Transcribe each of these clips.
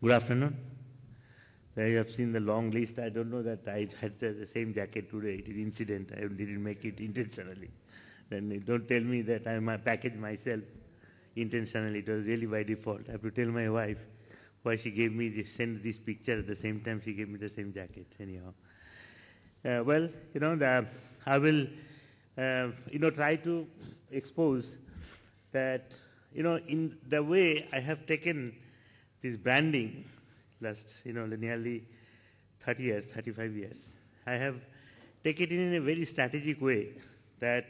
Good afternoon. I have seen the long list. I don't know that I had the same jacket today. It is incident. I didn't make it intentionally. Then don't tell me that I packaged myself intentionally. It was really by default. I have to tell my wife why she gave me this, send this picture at the same time she gave me the same jacket. Anyhow, I will, try to expose that, in the way I have taken this branding last, nearly 30 years, 35 years. I have taken it in a very strategic way that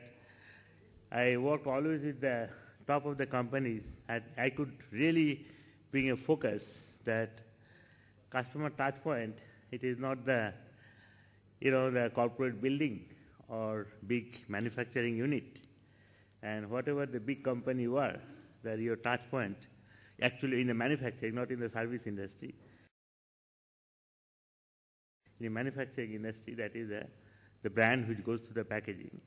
I worked always with the top of the companies, and I could really bring a focus that customer touch point, it is not the, the corporate building or big manufacturing unit. And whatever the big company you are, that your touch point, actually in the manufacturing, not in the service industry. In the manufacturing industry, that is the brand which goes to the packaging.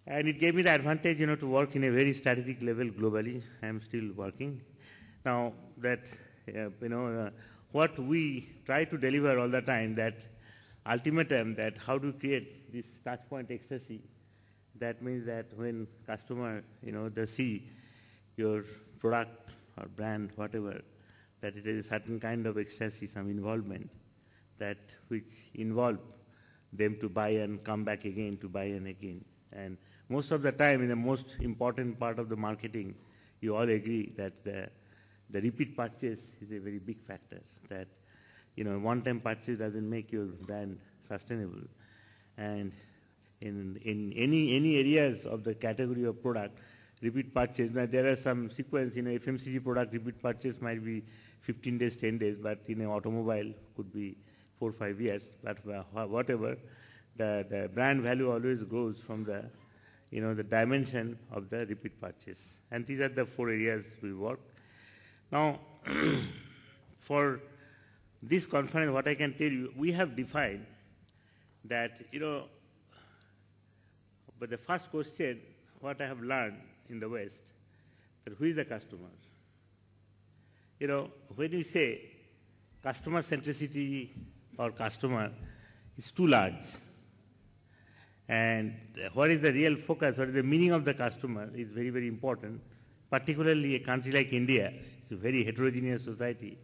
And it gave me the advantage, to work in a very strategic level globally. I am still working. Now that, what we try to deliver all the time, that ultimatum, that how to create this touch point ecstasy, that means that when customer, they see your product or brand, whatever, that it is a certain kind of ecstasy, some involvement, that which involve them to buy and come back again, to buy and again. And most of the time, in the most important part of the marketing, you all agree that the repeat purchase is a very big factor, that, one-time purchase doesn't make your brand sustainable. And in any areas of the category of product, repeat purchase, now there are some sequence, FMCG product, repeat purchase might be 15 days, 10 days, but in an automobile could be 4 or 5 years, but whatever, the brand value always grows from the, the dimension of the repeat purchase. And these are the 4 areas we work. Now, for this conference, what I can tell you, we have defined that, but the first question, what I have learned in the West, that who is the customer? When you say customer centricity or customer is too large, and what is the real focus, what is the meaning of the customer is very, very important, particularly a country like India. It's a very heterogeneous society.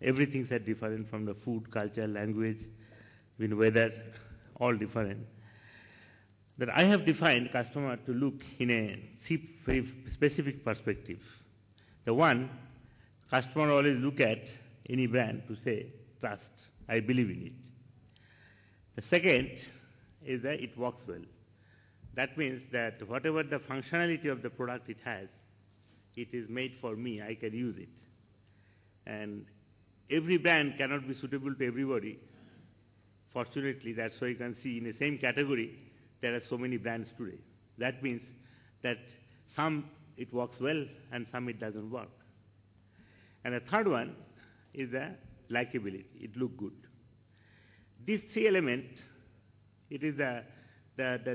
Everything's different, from the food, culture, language, even weather, all different. That I have defined customer to look in a very specific perspective. The one, customer always look at any brand to say, trust, I believe in it. The second is that it works well. That means that whatever the functionality of the product it has, it is made for me, I can use it. And every brand cannot be suitable to everybody. Fortunately, that's why you can see in the same category, there are so many brands today. That means that some it works well and some it doesn't work. And the third one is the likability. It looks good. These 3 elements, it is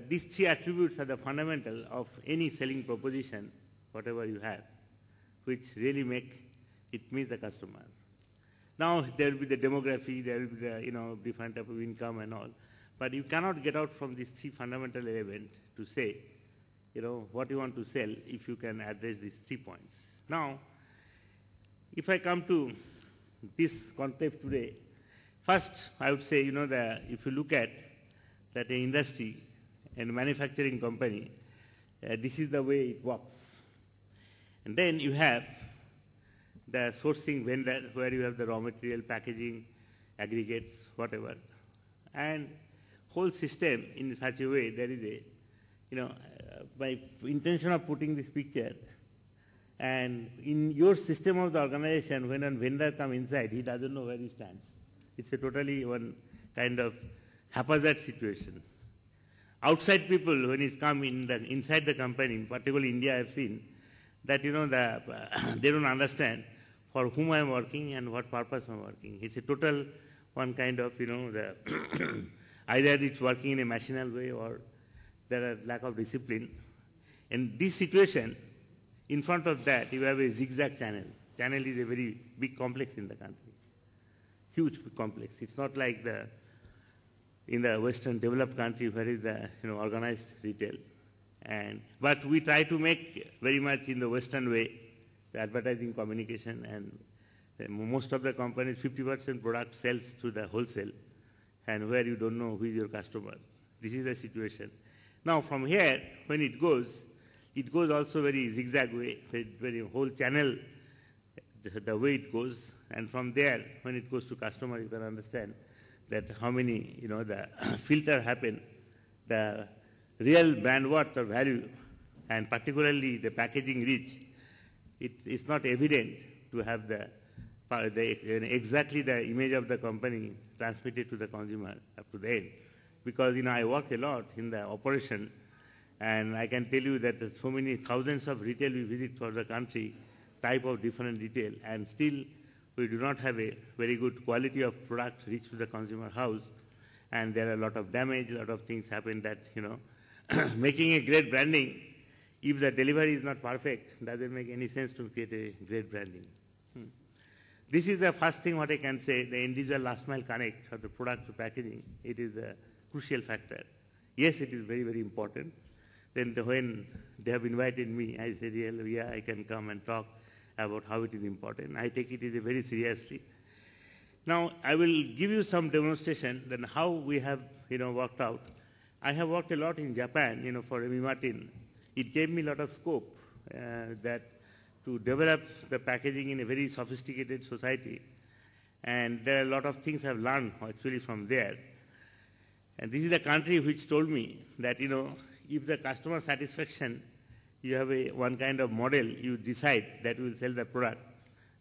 these 3 attributes are the fundamental of any selling proposition, whatever you have, which really make it meet the customer. Now there will be the demography, there will be the different type of income and all, but you cannot get out from these 3 fundamental elements to say, what you want to sell if you can address these 3 points. Now, if I come to this concept today, first I would say, if you look at that the industry and manufacturing company, this is the way it works. And then you have the sourcing vendor, where you have the raw material, packaging, aggregates, whatever. And whole system in such a way, there is a, by intention of putting this picture, and in your system of the organization, when a vendor comes inside, he doesn't know where he stands. It's a totally one kind of haphazard situation. Outside people, when he's come inside the company, particularly India, I have seen that, they don't understand for whom I am working and what purpose I am working. It's a total one kind of, either it's working in a machinal way or there are lack of discipline. In this situation, in front of that, you have a zigzag channel. channel is a very big complex in the country, huge complex. It's not like in the Western developed country where is the organized retail. But we try to make very much in the Western way, the advertising communication, and most of the companies, 50% product sells through the wholesale, and where you don't know who is your customer. This is the situation. Now from here, when it goes also very zigzag way, very whole channel, the way it goes, and from there, when it goes to customer, you can understand that how many, the filter happen, the real brand worth or value, and particularly the packaging reach, it's not evident to have exactly the image of the company transmitted to the consumer up to the end. Because I work a lot in the operation, and I can tell you that so many thousands of retail we visit for the country, type of different retail, and still we do not have a very good quality of product reach to the consumer house, and there are a lot of damage, a lot of things happen that, making a great branding, if the delivery is not perfect, doesn't make any sense to create a great branding. This is the first thing what I can say, the individual last mile connect of the product to packaging. It is a crucial factor. Yes, it is very, very important. Then when they have invited me, I said, yeah, I can come and talk about how it is important. I take it very seriously. Now, I will give you some demonstration then how we have, worked out. I have worked a lot in Japan, for Remy Martin. It gave me a lot of scope that to develop the packaging in a very sophisticated society. And there are a lot of things I've learned actually from there. And this is the country which told me that, if the customer satisfaction, you have one kind of model, you decide that will sell the product,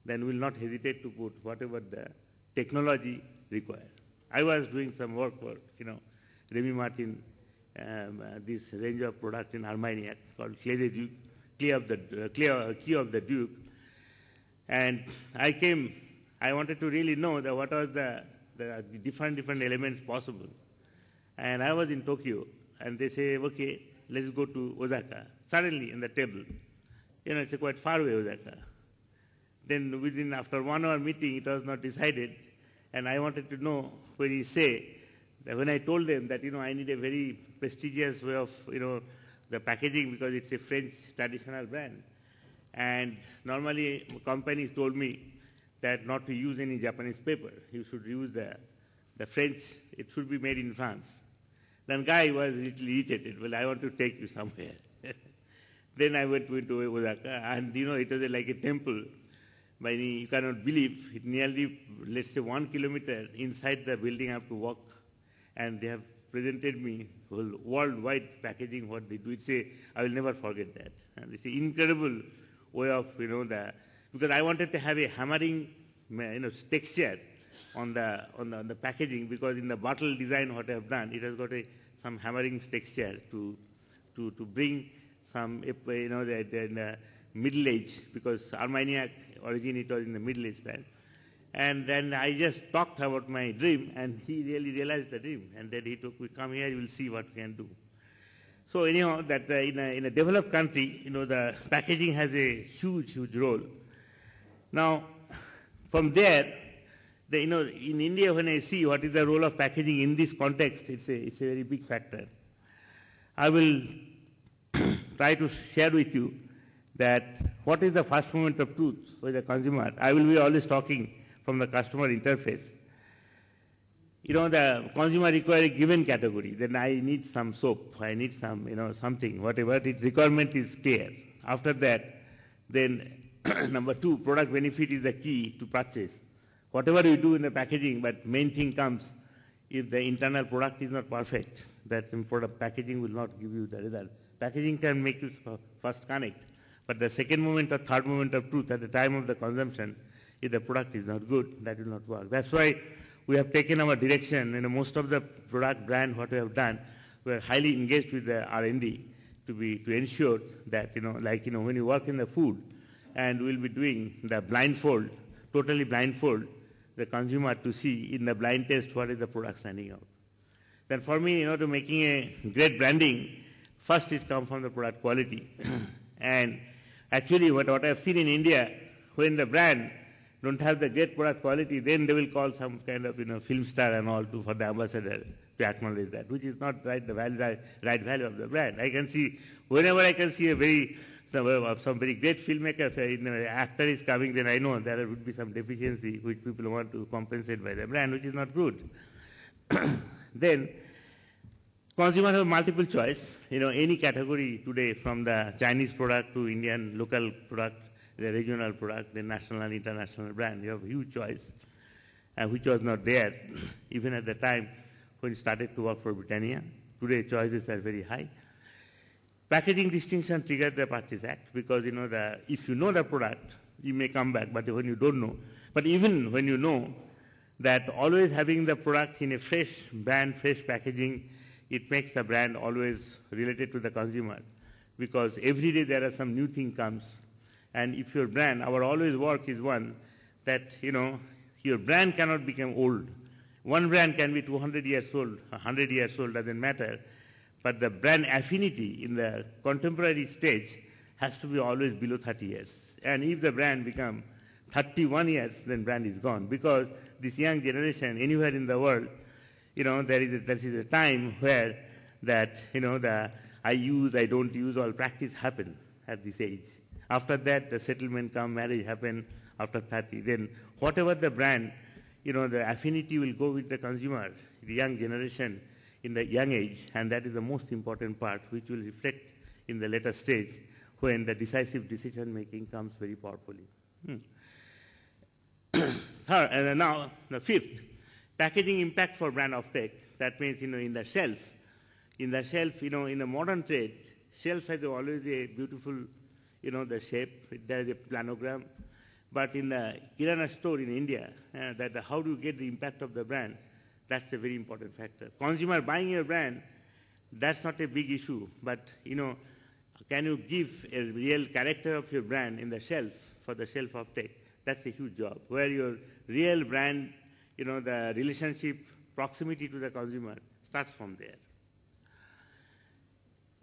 then will not hesitate to put whatever the technology required. I was doing some work for, Remy Martin, this range of product in Armagnac called Key of the Duke. And I wanted to really know that what are the different elements possible. And I was in Tokyo, and they say, okay, let's go to Osaka. Suddenly, in the table, it's a quite far away, Osaka. Then after 1 hour meeting, it was not decided, and I wanted to know where he say, that when I told them that, I need a very prestigious way of, the packaging because it's a French traditional brand. And normally, companies told me that not to use any Japanese paper. You should use the French, it should be made in France. Then guy was a little irritated. Well, I want to take you somewhere. Then I went to Osaka, and it was like a temple. You cannot believe it. Nearly, let's say, 1 kilometer inside the building I have to walk, and they have presented me whole worldwide packaging what they do. I will never forget that. And it's an incredible way of because I wanted to have a hammering texture on the packaging, because in the bottle design what I have done, it has got some hammering texture to bring some the Middle Age, because Armagnac origin it was in the Middle Age time. And then I just talked about my dream, and he really realized the dream, and then he took me, come here, you will see what we can do. So anyhow, that in a developed country, the packaging has a huge role. Now, from there, in India, when I see what is the role of packaging in this context, it's a very big factor. I will try to share with you that what is the first moment of truth for the consumer. I will be always talking from the customer interface. The consumer requires a given category. Then I need some soap, I need some, something, whatever. Its requirement is clear. After that, then number 2, product benefit is the key to purchase. Whatever you do in the packaging, but main thing comes, if the internal product is not perfect, that product packaging will not give you the result. Packaging can make you first connect, but the second moment or third moment of truth at the time of the consumption, if the product is not good, that will not work. That's why we have taken our direction. Most of the product brand, what we have done, we are highly engaged with the R&D to ensure that, when you work in the food, and we'll be doing the blindfold, totally blindfold, the consumer to see in the blind test what is the product standing out. Then for me, to making a great branding, first it comes from the product quality. And actually what I have seen in India, when the brand don't have the great product quality, then they will call some kind of film star and all for the ambassador to acknowledge that, which is not right value of the brand. I can see whenever I can see some very great filmmaker, actor is coming, then I know there would be some deficiency which people want to compensate by the brand, which is not good. Then consumers have multiple choice. Any category today, from the Chinese product to Indian local product, the regional product, the national and international brand, you have a huge choice, which was not there even at the time when you started to work for Britannia. Today choices are very high. Packaging distinction triggered the Purchase Act because if you know the product, you may come back, but when you don't know. But even when you know that always having the product in a fresh brand, fresh packaging, it makes the brand always related to the consumer, because every day there are some new thing comes. And if your brand, our always work is one, that your brand cannot become old. One brand can be 200 years old, 100 years old, doesn't matter. But the brand affinity in the contemporary stage has to be always below 30 years. And if the brand become 31 years, then brand is gone. Because this young generation, anywhere in the world, there is a time where that, the I use, I don't use, all practice happen at this age. After that, the settlement come, marriage happen after 30. Then whatever the brand, the affinity will go with the consumer, the young generation, in the young age, and that is the most important part, which will reflect in the later stage when the decisive decision making comes very powerfully. And now the fifth, packaging impact for brand offtake. That means in the shelf, in the modern trade, shelf has always a beautiful, the shape. There is a planogram, but in the Kirana store in India, how do you get the impact of the brand? That's a very important factor. Consumer buying your brand, that's not a big issue, but can you give a real character of your brand in the shelf for the shelf offtake? That's a huge job, where your real brand, the relationship, proximity to the consumer starts from there.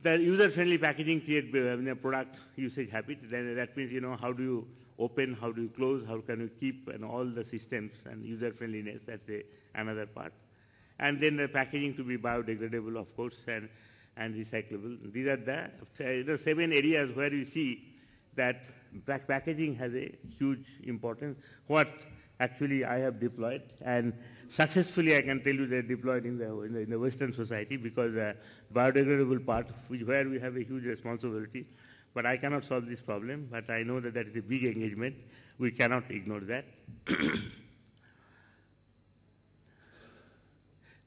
The user-friendly packaging creates a product usage habit. Then that means, how do you open, how do you close, how can you keep, and all the systems and user-friendliness, that's another part. And then the packaging to be biodegradable, of course, and recyclable. These are the 7 areas where you see that packaging has a huge importance. What actually I have deployed, and successfully I can tell you they're deployed in the Western society, because the biodegradable part, where we have a huge responsibility. But I cannot solve this problem, but I know that is a big engagement. We cannot ignore that.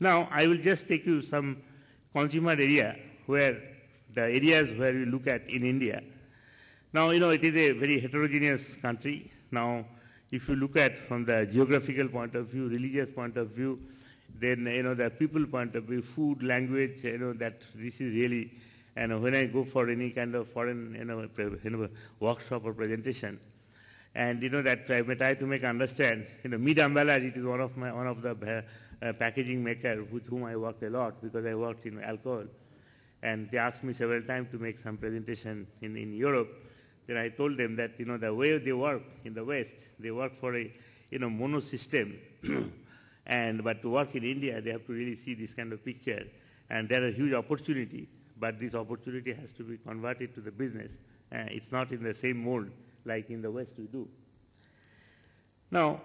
Now, I will just take you some consumer area, where the areas where we look at in India. Now, it is a very heterogeneous country. Now, if you look at from the geographical point of view, religious point of view, then, the people point of view, food, language, that this is really, when I go for any kind of foreign, workshop or presentation, and, that I try to make understand, Mid Umbrella, it is one of the packaging maker with whom I worked a lot, because I worked in alcohol. And they asked me several times to make some presentation in Europe. Then I told them that, the way they work in the West, they work for a, mono system. But to work in India, they have to really see this kind of picture. And there is a huge opportunity, but this opportunity has to be converted to the business. It's not in the same mold like in the West we do. Now,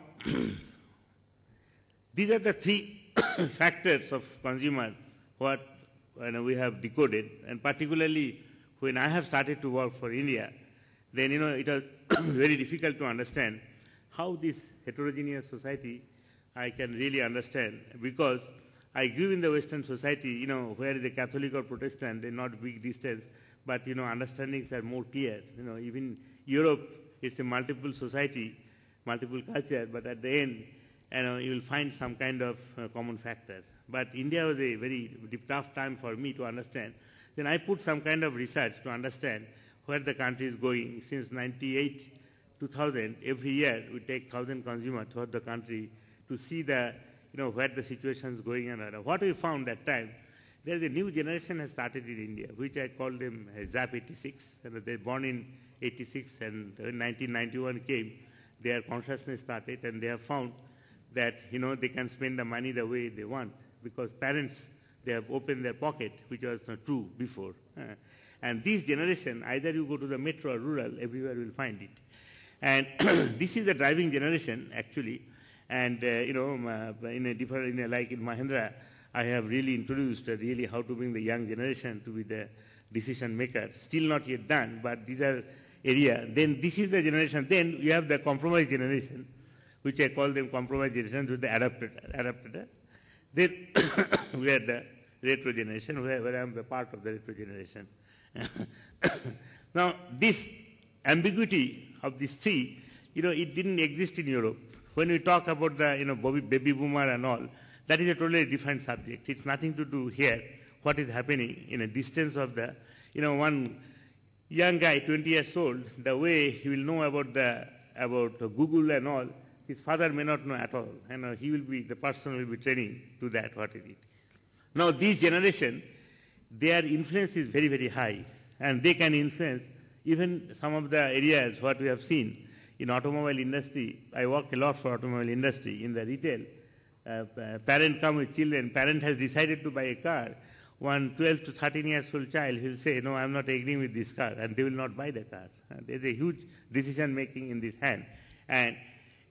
these are the 3 factors of consumer what we have decoded, and particularly when I have started to work for India, then it was very difficult to understand how this heterogeneous society I can really understand, because I grew in the Western society, where the Catholic or Protestant, they're not big distance, but understandings are more clear. Even Europe is a multiple society, multiple culture, but at the end, you will find some kind of common factor. But India was a very tough time for me to understand. Then I put some kind of research to understand where the country is going. Since 98, 2000, every year we take 1,000 consumers throughout the country to see the, where the situation is going. And what we found that time, there is a new generation has started in India, which I call them ZAP 86. And they're born in 86, and when 1991 came, their consciousness started, and they have found that, they can spend the money the way they want, because parents, they have opened their pocket, which was not true before. And this generation, either you go to the metro or rural, everywhere you will find it. And this is the driving generation, actually. And, like in Mahindra, I have really introduced really how to bring the young generation to be the decision maker. Still not yet done, but these are area. Then this is the generation. Then you have the compromise generation, which I call them compromise generation with the adapter. Then we are the retro generation, where I am the part of the retro generation. Now, this ambiguity of these three, it didn't exist in Europe. When we talk about the, baby boomer and all, that is a totally different subject. It's nothing to do here, what is happening in a distance of the, one young guy, 20 years old, the way he will know about Google and all, his father may not know at all. The person will be training to that, what is it. Now, this generation, their influence is very, very high, and they can influence even some of the areas what we have seen in automobile industry. I work a lot for automobile industry. In the retail, parent come with children, parent has decided to buy a car. One 12 to 13 years old child will say, no, I'm not agreeing with this car, and they will not buy the car. There's a huge decision making in this hand. And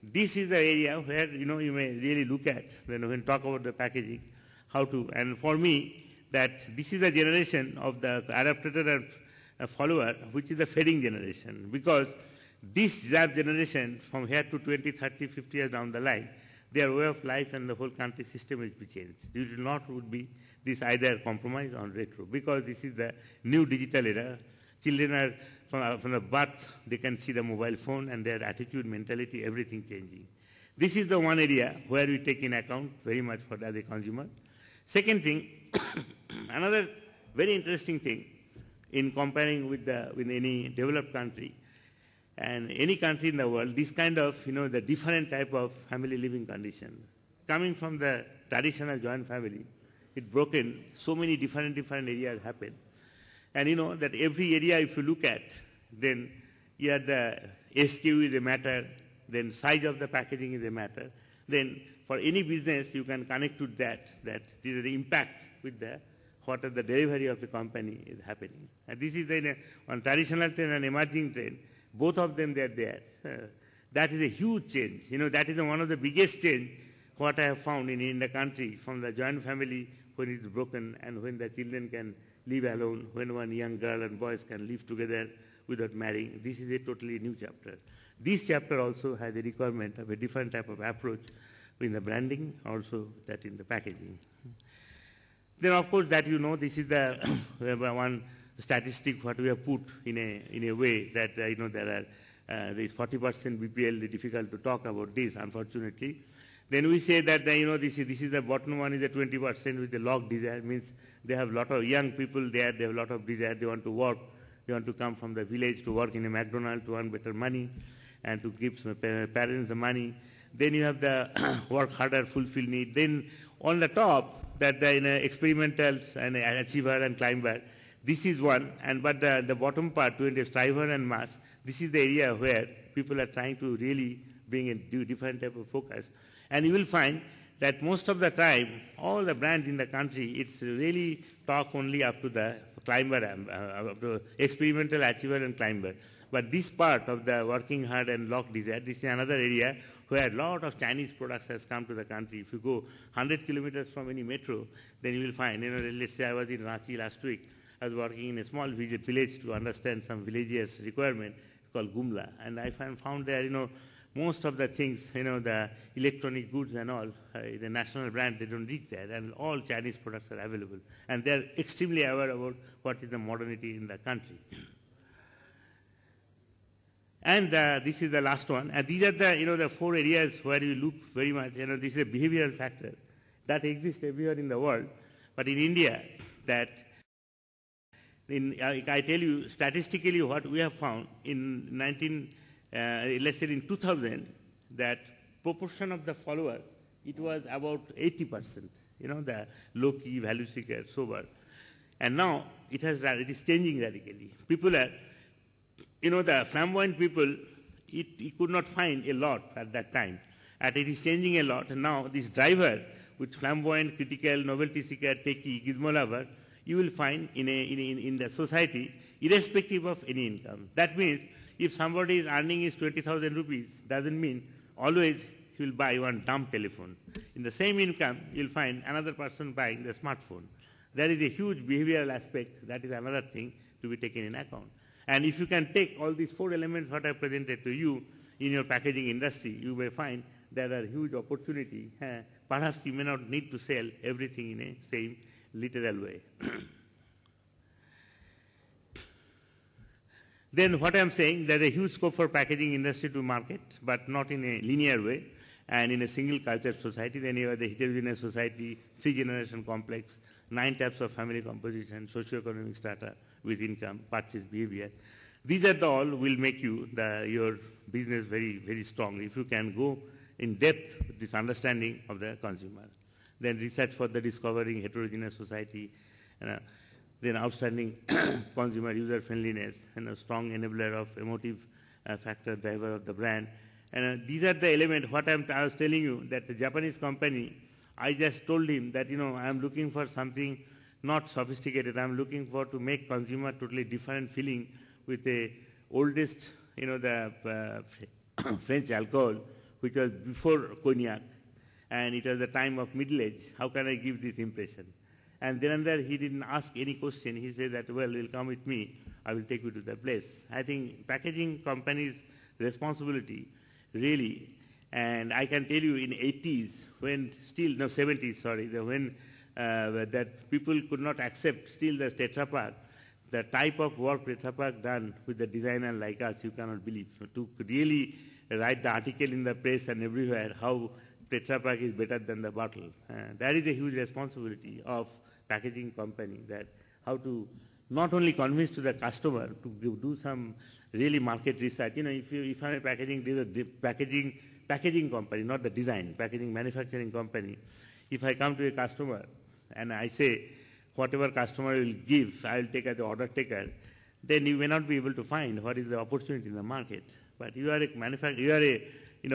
this is the area where, you may really look at when we talk about the packaging, how to, and for me, that this is the generation of the adapter and follower, which is the fading generation, because this generation from here to 20, 30, 50 years down the line, their way of life and the whole country system will be changed. It will not would be this either compromise or retro, because this is the new digital era. Children are, from the birth, they can see the mobile phone and their attitude, mentality, everything changing. This is the one area where we take in account very much for as a consumer. Second thing, another very interesting thing in comparing with any developed country and any country in the world, this kind of, the different type of family living condition. Coming from the traditional joint family, it broken, so many different areas happen. And that every area if you look at, then here the SKU is a matter, then size of the packaging is a matter. Then for any business you can connect to that this is the impact with what the delivery of the company is happening. And this is on traditional trend and emerging trend, both of them they are there. That is a huge change. That is one of the biggest change what I have found in the country, from the joint family when it is broken and when the children can live alone, when one young girl and boys can live together without marrying. This is a totally new chapter. This chapter also has a requirement of a different type of approach in the branding, also that in the packaging. Then of course that this is the one statistic what we have put in a way that there are this 40% BPL, difficult to talk about this, unfortunately. Then we say that this is the bottom one is the 20% with the log desire, means they have a lot of young people there, they have a lot of desire, they want to work, they want to come from the village to work in a McDonald's to earn better money and to give some parents the money. Then you have the work harder, fulfill need. Then on the top, that the experimentals and achiever and climber, this is one, but the bottom part, when the striver and mass, this is the area where people are trying to really bring a different type of focus. And you will find that most of the time, all the brands in the country, it's really talk only up to the climber, up to experimental, achiever and climber. But this part of the working hard and lock desire, this is another area where a lot of Chinese products has come to the country. If you go 100 kilometers from any metro, then you will find, let's say I was in Ranchi last week, I was working in a small village to understand some villagers' requirement called Gumla. And I found there, most of the things, the electronic goods and all, the national brand, they don't reach there, and all Chinese products are available. And they're extremely aware about what is the modernity in the country. And this is the last one. And these are the four areas where you look very much, this is a behavioral factor that exists everywhere in the world. But in India, that I tell you statistically what we have found in let's say in 2000, that proportion of the follower, it was about 80%, the low-key, value-seeker, sober. And now it is changing radically. People are, the flamboyant people, it could not find a lot at that time. And it is changing a lot. And now this driver, which flamboyant, critical, novelty seeker, techie, gizmo lover, you will find in the society, irrespective of any income. That means if somebody is earning is 20,000 rupees, doesn't mean always he will buy one dumb telephone. In the same income, you will find another person buying the smartphone. There is a huge behavioral aspect. That is another thing to be taken in account. And if you can take all these 4 elements what I presented to you in your packaging industry, you may find there are huge opportunity. Perhaps you may not need to sell everything in a same literal way. Then what I am saying, there is a huge scope for packaging industry to market, but not in a linear way and in a single culture society. Then you have the heterogeneous society, 3-generation complex, 9 types of family composition, socio-economic strata with income, purchase behavior. These are all will make you your business very, very strong if you can go in depth with this understanding of the consumer. Then research for the discovering heterogeneous society, then outstanding consumer user friendliness, and a strong enabler of emotive factor driver of the brand. And these are the elements, what I was telling you, that the Japanese company, I just told him that, I am looking for something not sophisticated. I am looking for to make consumer totally different feeling with the oldest, the French alcohol, which was before cognac, and it was the time of middle age. How can I give this impression? And then and there, he didn't ask any question. He said that, well, you'll come with me. I will take you to the place. I think packaging companies' responsibility, really, and I can tell you in 80s, when still, no, 70s, sorry, when that people could not accept still the Tetra Pak, the type of work Tetra Pak done with the designer like us, you cannot believe. So to really write the article in the press and everywhere how Tetra Pak is better than the bottle. That is a huge responsibility of packaging company, that how to not only convince to the customer to do some really market research. If I'm a packaging company, not the design, packaging manufacturing company, if I come to a customer and I say, whatever customer will give, I will take as the order taker, then you may not be able to find what is the opportunity in the market. But you are a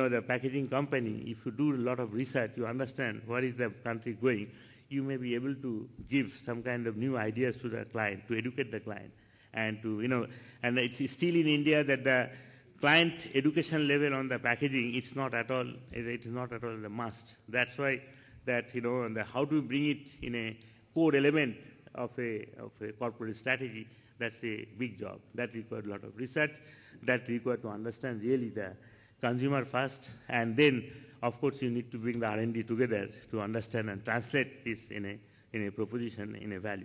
the packaging company, if you do a lot of research, you understand where is the country going, you may be able to give some kind of new ideas to the client, to educate the client. And to, and it's still in India that the client education level on the packaging, it is not at all the must. That's why that, how to bring it in a core element of a corporate strategy, that's a big job. That requires a lot of research, that requires to understand really the consumer first, and then, of course, you need to bring the R&D together to understand and translate this in a proposition, in a value.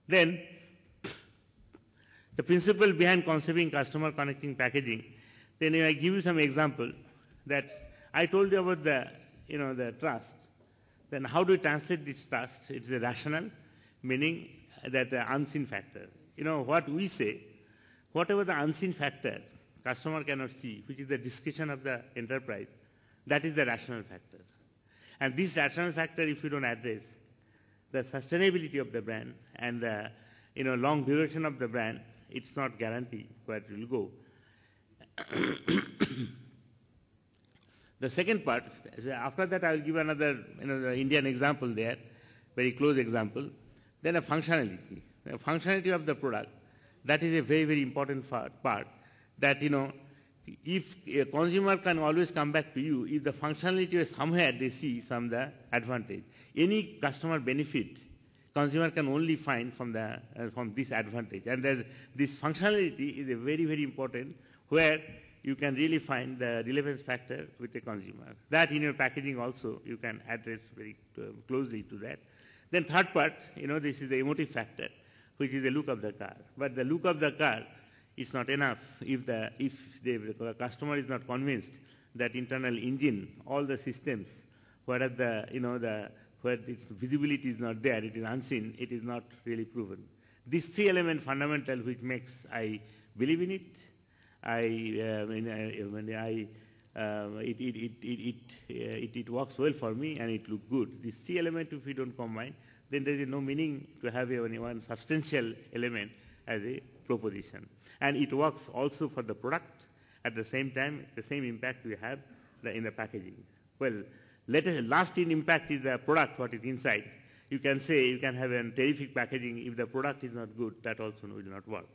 Then, the principle behind conceiving customer connecting packaging, then I give you some example that I told you about the trust. Then how do you translate this trust? It's a rational, meaning that the unseen factor. What we say, whatever the unseen factor customer cannot see, which is the discretion of the enterprise, that is the rational factor. And this rational factor, if you don't address, the sustainability of the brand and the long duration of the brand, it's not guaranteed where it will go. The second part, after that I will give another the Indian example there, very close example. Then a functionality. The functionality of the product, that is a very, very important part. That, if a consumer can always come back to you, if the functionality is somewhere they see some the advantage. Any customer benefit, consumer can only find from this advantage. And this functionality is a very, very important, where you can really find the relevance factor with the consumer. That in your packaging also you can address very closely to that. Then third part, this is the emotive factor, which is the look of the car. But the look of the car is not enough if the customer is not convinced that internal engine, all the systems, where its visibility is not there, it is unseen, it is not really proven. These 3 elements fundamental, which makes I believe in it. It works well for me and it looks good. These 3 elements, if we don't combine, then there is no meaning to have one substantial element as a proposition. And it works also for the product. At the same time, the same impact we have in the packaging. Well, last-in impact is the product, what is inside. You can say you can have a terrific packaging. If the product is not good, that also will not work.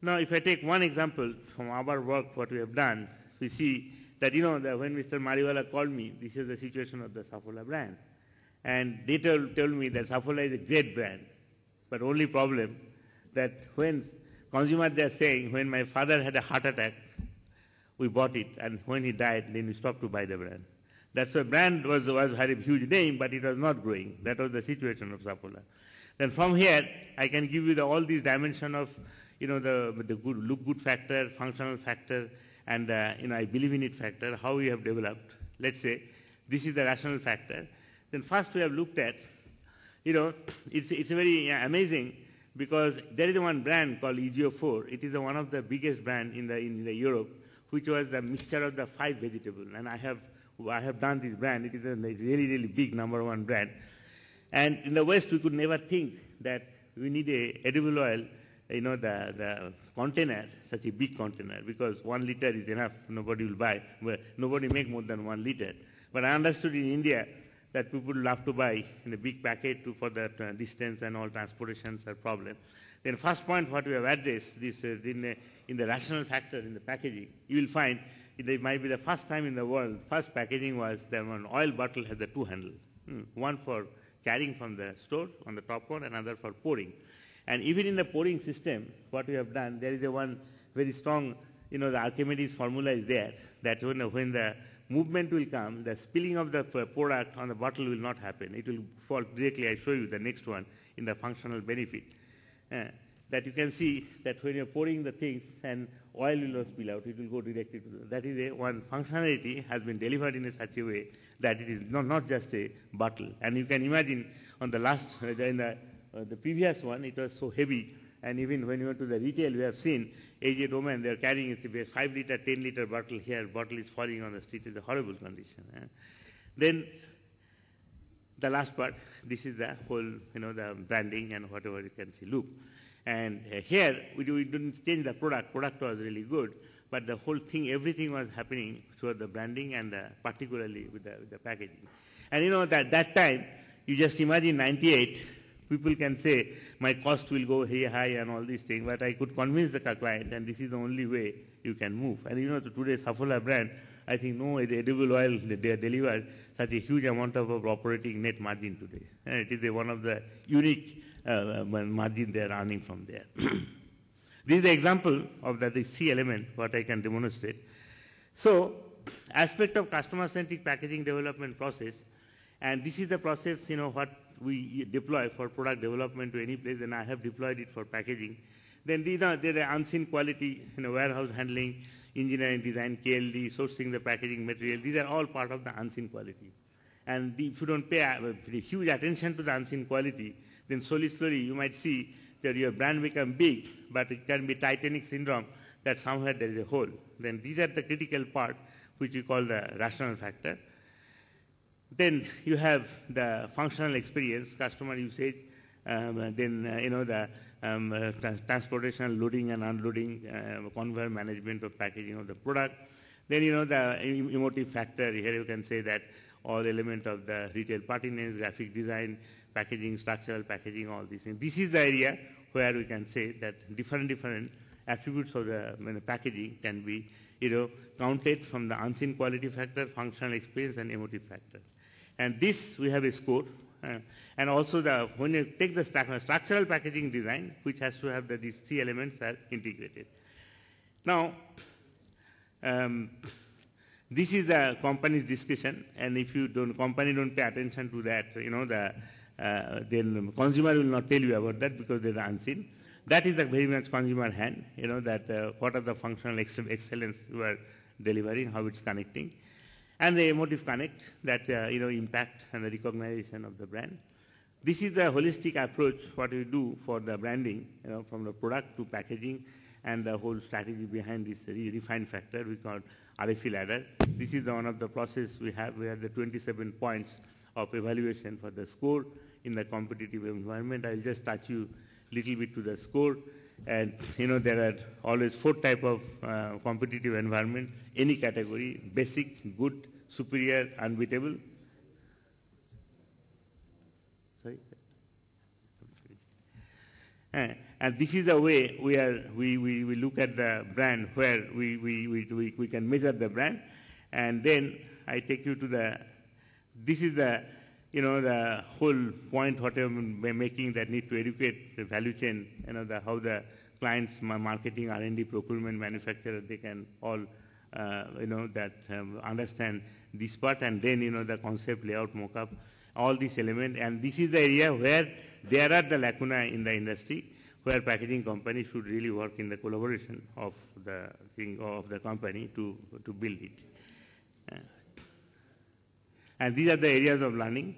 Now, if I take one example from our work, what we have done, we see that, when Mr. Mariwala called me, this is the situation of the Saffola brand. And they told me that Saffola is a great brand. But only problem that when consumers, they are saying, when my father had a heart attack, we bought it, and when he died, then we stopped to buy the brand. That's why brand had a huge name, but it was not growing. That was the situation of Saffola. Then from here, I can give you all these dimensions of, the good look-good factor, functional factor, and I believe in it factor, how we have developed. Let's say this is the rational factor. Then first we have looked at, it's very amazing because there is one brand called EGO4. It is one of the biggest brand in the Europe, which was the mixture of the 5 vegetables. And I have done this brand. It is a really, really big #1 brand. And in the West, we could never think that we need a edible oil, the container, such a big container, because 1 liter is enough. Nobody will buy. Nobody make more than 1 liter. But I understood in India that people love to buy in a big packet for that distance and all transportations are problem. Then first point what we have addressed, this in the rational factor in the packaging, you will find it might be the first time in the world, first packaging was that one oil bottle has the 2 handles. One for carrying from the store on the top one, another for pouring. And even in the pouring system, what we have done, there is one very strong, the Archimedes formula is there, that when the movement will come, the spilling of the product on the bottle will not happen. It will fall directly. I show you the next one in the functional benefit. That you can see that when you're pouring the things and oil will not spill out, it will go directly to that is one functionality has been delivered in such a way that it is not just a bottle. And you can imagine on the last, in the previous one, it was so heavy. And even when you went to the retail, we have seen aged women, they are carrying a 5 liter, 10 liter bottle here, bottle is falling on the street. It's a horrible condition. Then the last part, this is the whole, the branding and whatever you can see, look. And here, we didn't change the product. Product was really good, but the whole thing, everything was happening through the branding and particularly with the packaging. And that time, you just imagine 98, people can say, my cost will go high and all these things, but I could convince the client, and this is the only way you can move. And today's Saffola brand, I think no edible oil, they deliver such a huge amount of operating net margin today. And it is one of the unique margin they are earning from there. This is the example of the 3 elements, what I can demonstrate. So, aspect of customer-centric packaging development process, and this is the process, what we deploy for product development to any place, and I have deployed it for packaging. Then there are unseen quality, warehouse handling, engineering design, KLD, sourcing the packaging material. These are all part of the unseen quality. And if you don't pay huge attention to the unseen quality, then slowly you might see that your brand become big, but it can be Titanic syndrome, that somewhere there is a hole. Then these are the critical part, which we call the rational factor. Then you have the functional experience, customer usage, then the transportation, loading and unloading, conveyor management of packaging of the product. Then the emotive factor. Here you can say that all element of the retail pertinence, graphic design, packaging, structural packaging, all these things. This is the area where we can say that different attributes of the packaging can be counted from the unseen quality factor, functional experience, and emotive factor. And this we have a score. And also when you take the structural packaging design, which has to have these 3 elements are integrated. Now, this is the company's discussion, and if company don't pay attention to that, then consumer will not tell you about that because they are unseen. That is the very much consumer hand, that what are the functional excellence you are delivering, how it's connecting. And the emotive connect, that impact and the recognition of the brand. This is the holistic approach, what we do for the branding, from the product to packaging, and the whole strategy behind this refined factor we call RFE ladder. This is one of the process we have. We have the 27 points of evaluation for the score in the competitive environment. I'll just touch you little bit to the score. And there are always 4 type of competitive environment, any category: basic, good, superior, unbeatable. Sorry. And this is the way we look at the brand, where we can measure the brand. And then I take you to this is the whole point what I'm making, that need to educate the value chain, how the clients, marketing, R&D, procurement, manufacturer, they can all, understand this part, and then, the concept, layout, mock-up, all these elements. And this is the area where there are the lacuna in the industry, where packaging companies should really work in the collaboration of the company to build it. And these are the areas of learning.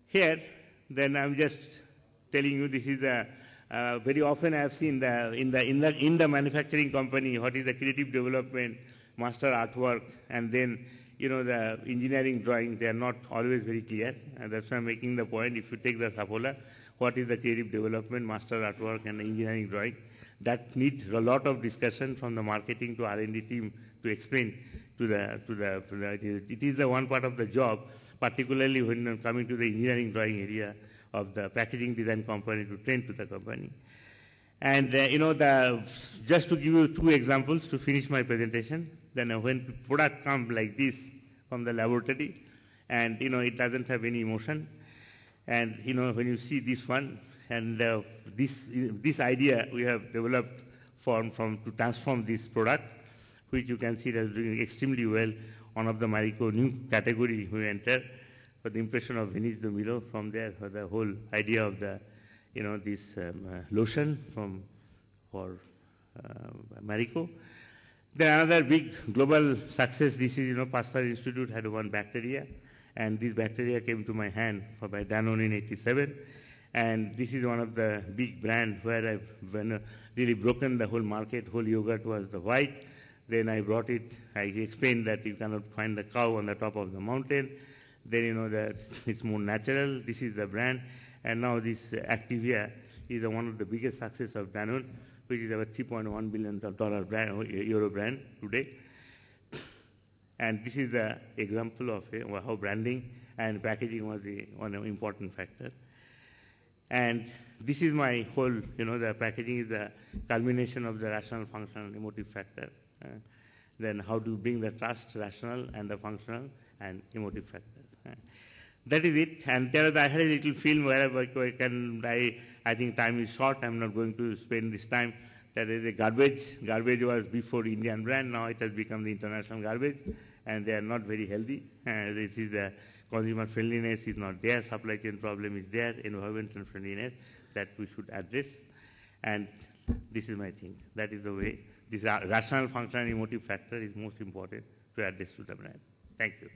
Here, then I'm just telling you, this is very often I have seen in the manufacturing company, what is the creative development, master artwork, and then the engineering drawing. They are not always very clear, and that's why I'm making the point. If you take the Saffola, what is the creative development, master artwork, and the engineering drawing? That needs a lot of discussion from the marketing to R&D team to explain it is the one part of the job, particularly when coming to the engineering drawing area of the packaging design company, to train to the company. And just to give you 2 examples to finish my presentation, then when product comes like this from the laboratory, and it doesn't have any emotion, and when you see this one, and this idea we have developed to transform this product, which you can see that is doing extremely well. One of the Marico new category we entered, for the impression of Venice de Milo. From there, for the whole idea of the, this lotion for Marico. Then another big global success. This is, Pasteur Institute had one bacteria, and this bacteria came to my hand by Danone in '87. And this is one of the big brands where I've really broken the whole market. Whole yogurt was the white. Then I brought it. I explained that you cannot find the cow on the top of the mountain. Then that it's more natural. This is the brand. And now this Activia is one of the biggest success of Danone, which is about $3.1 billion brand, euro brand today. And this is the example of how branding and packaging was one important factor. And this is my whole, the packaging is the culmination of the rational, functional, emotive factor. Then how to bring the trust, rational, and the functional and emotive factor. That is it. And I had a little film where I think time is short. I'm not going to spend this time. There is a garbage. Garbage was before Indian brand. Now it has become the international garbage, and they are not very healthy. This is the consumer friendliness is not there. Supply chain problem is there. Environmental friendliness that we should address. And this is my thing. That is the way. This rational, functional, emotive factor is most important to address to the brand. Thank you.